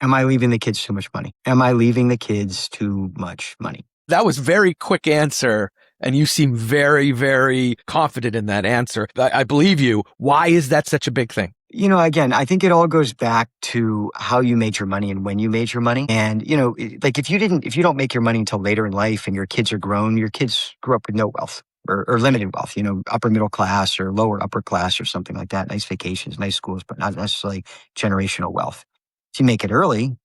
Am I leaving the kids too much money? Am I leaving the kids too much money? That was very quick answer. And you seem very, very confident in that answer. I believe you. Why is that such a big thing? Again, I think it all goes back to how you made your money and when you made your money. And, like if you don't make your money until later in life and your kids are grown, your kids grew up with no wealth or limited wealth, upper middle class or lower upper class or something like that. Nice vacations, nice schools, but not necessarily generational wealth. If you make it early,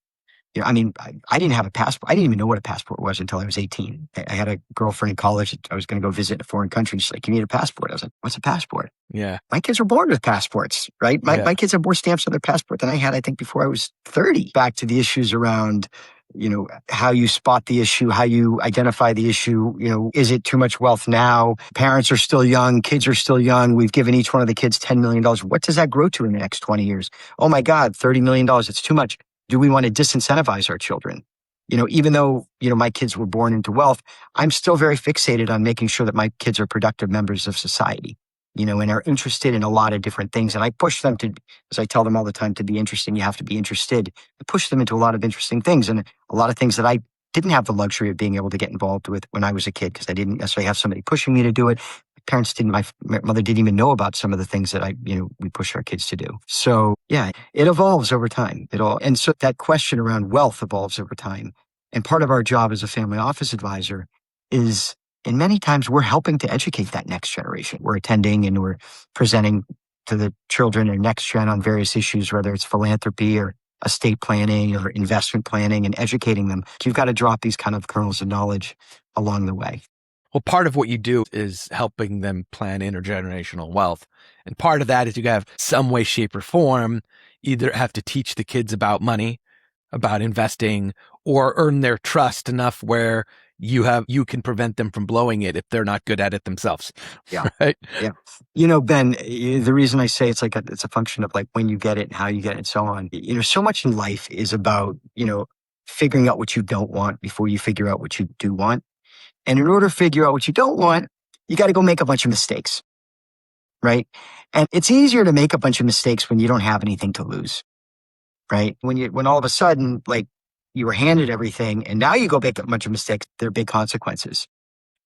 I didn't have a passport. I didn't even know what a passport was until I was 18. I had a girlfriend in college. I was going to go visit in a foreign country. She's like, you need a passport. I was like, what's a passport? Yeah. My kids were born with passports, right? My kids have more stamps on their passport than I had, I think, before I was 30. Back to the issues around, how you spot the issue, how you identify the issue. Is it too much wealth now? Parents are still young. Kids are still young. We've given each one of the kids $10 million. What does that grow to in the next 20 years? Oh my God, $30 million. It's too much. Do we want to disincentivize our children? Even though, my kids were born into wealth, I'm still very fixated on making sure that my kids are productive members of society, and are interested in a lot of different things. And I push them to, as I tell them all the time, to be interesting, you have to be interested. I push them into a lot of interesting things and a lot of things that I didn't have the luxury of being able to get involved with when I was a kid because I didn't necessarily have somebody pushing me to do it. My mother didn't even know about some of the things that we push our kids to do. So yeah, it evolves over time. And so that question around wealth evolves over time. And part of our job as a family office advisor is, and many times we're helping to educate that next generation. We're attending and we're presenting to the children and next gen on various issues, whether it's philanthropy or estate planning or investment planning, and educating them. You've got to drop these kind of kernels of knowledge along the way. Well, part of what you do is helping them plan intergenerational wealth. And part of that is you have some way, shape, or form, either have to teach the kids about money, about investing, or earn their trust enough where you can prevent them from blowing it if they're not good at it themselves. Yeah. Right? Yeah. Ben, the reason I say it's a function of like when you get it and how you get it and so on. So much in life is about, figuring out what you don't want before you figure out what you do want. And in order to figure out what you don't want, you got to go make a bunch of mistakes, right? And it's easier to make a bunch of mistakes when you don't have anything to lose, right? When all of a sudden, like you were handed everything and now you go make a bunch of mistakes, there are big consequences.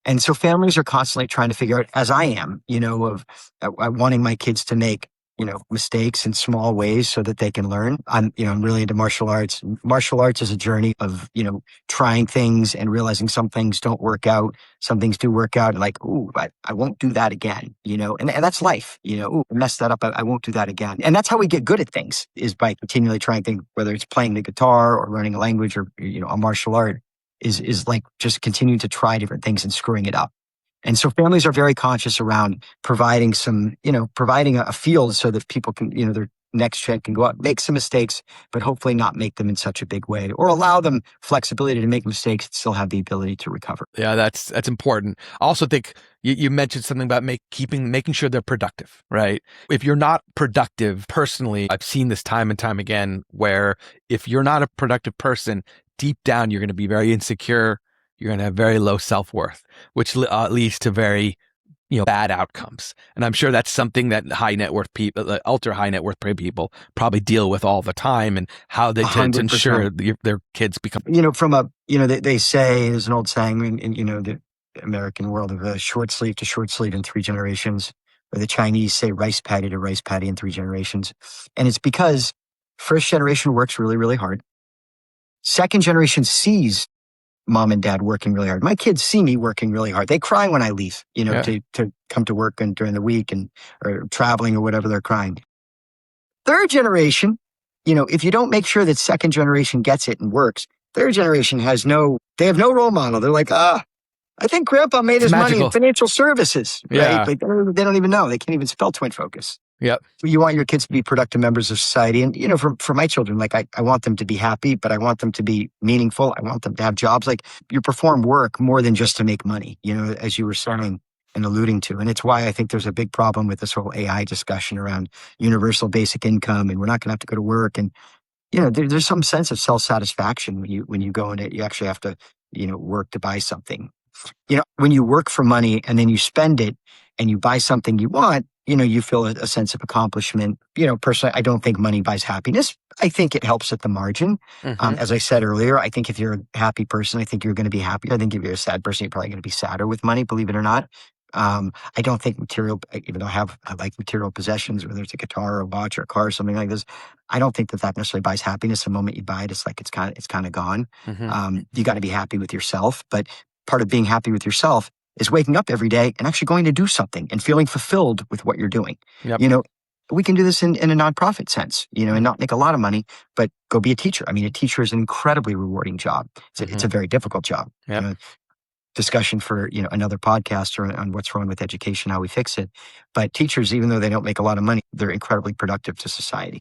And so families are constantly trying to figure out, as I am, of wanting my kids to make, mistakes in small ways so that they can learn. I'm really into martial arts. Martial arts is a journey of, trying things and realizing some things don't work out. Some things do work out and like, ooh, I won't do that again, and that's life, ooh, I messed that up. I won't do that again. And that's how we get good at things, is by continually trying things, whether it's playing the guitar or learning a language or, a martial art is like just continuing to try different things and screwing it up. And so families are very conscious around providing a field so that people can, their next gen can go out, make some mistakes, but hopefully not make them in such a big way, or allow them flexibility to make mistakes and still have the ability to recover. Yeah, that's important. I also think you mentioned something about making sure they're productive, right? If you're not productive personally, I've seen this time and time again, where if you're not a productive person, deep down, you're going to be very insecure. You're going to have very low self-worth, which leads to very, bad outcomes. And I'm sure that's something that high net worth people, ultra high net worth people probably deal with all the time, and how they tend to ensure their kids become. They say, there's an old saying in the American world of short sleeve to short sleeve in 3 generations, or the Chinese say rice paddy to rice paddy in 3 generations. And it's because first generation works really, really hard. Second generation sees mom and dad working really hard. My kids see me working really hard. They cry when I leave, to come to work and during the week or traveling or whatever, they're crying. Third generation, if you don't make sure that second generation gets it and works, third generation they have no role model. They're like, I think grandpa made his money in financial services, right? Yeah. Like they don't even know. They can't even spell TwinFocus. Yep. You want your kids to be productive members of society. And, for my children, like I want them to be happy, but I want them to be meaningful. I want them to have jobs. Like you perform work more than just to make money, as you were saying and alluding to. And it's why I think there's a big problem with this whole AI discussion around universal basic income. And we're not going to have to go to work. And, there's some sense of self-satisfaction when you go in it. You actually have to, work to buy something. When you work for money and then you spend it and you buy something you want, you feel a sense of accomplishment. Personally, I don't think money buys happiness. I think it helps at the margin. As I said earlier, I think if you're a happy person, I think you're going to be happier. I think if you're a sad person, you're probably going to be sadder with money, believe it or not. I don't think even though I like material possessions, whether it's a guitar or a watch or a car or something like this, I don't think that necessarily buys happiness. The moment you buy it, it's like it's kind of gone. You got to be happy with yourself, but part of being happy with yourself is waking up every day and actually going to do something and feeling fulfilled with what you're doing. Yep. We can do this in a nonprofit sense, and not make a lot of money, but go be a teacher. I mean, a teacher is an incredibly rewarding job. It's a very difficult job. Yep. Discussion for another podcast on what's wrong with education, how we fix it. But teachers, even though they don't make a lot of money, they're incredibly productive to society.